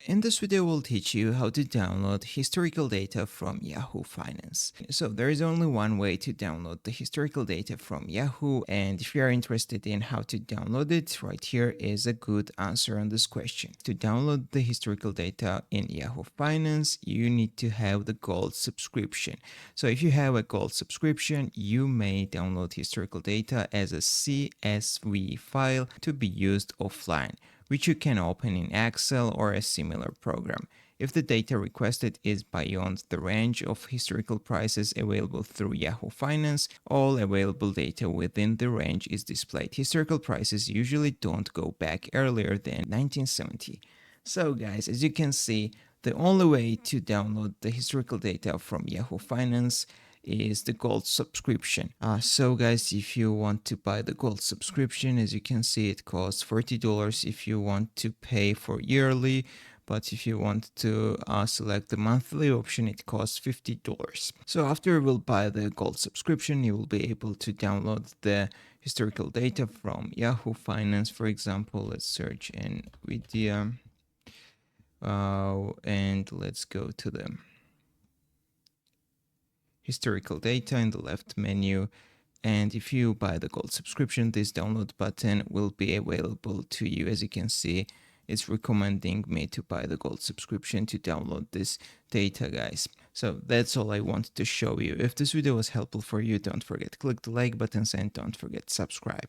In this video, we'll teach you how to download historical data from Yahoo Finance. So there is only one way to download the historical data from Yahoo, and if you are interested in how to download it, right here is a good answer on this question. To download the historical data in Yahoo Finance, you need to have the Gold subscription. So if you have a Gold subscription, you may download historical data as a CSV file to be used offline, which you can open in Excel or a similar program. If the data requested is beyond the range of historical prices available through Yahoo Finance, all available data within the range is displayed. Historical prices usually don't go back earlier than 1970. So guys, as you can see, the only way to download the historical data from Yahoo Finance is the Gold subscription. So guys, if you want to buy the Gold subscription, as you can see, it costs $40 if you want to pay for yearly, but if you want to select the monthly option, it costs $50. So after you will buy the Gold subscription, you will be able to download the historical data from Yahoo Finance. For example, let's search NVIDIA, and let's go to the historical data in the left menu, and if you buy the Gold subscription, this download button will be available to you. As you can see, it's recommending me to buy the Gold subscription to download this data, guys. So that's all I wanted to show you. If this video was helpful for you, don't forget to click the like button and don't forget to subscribe.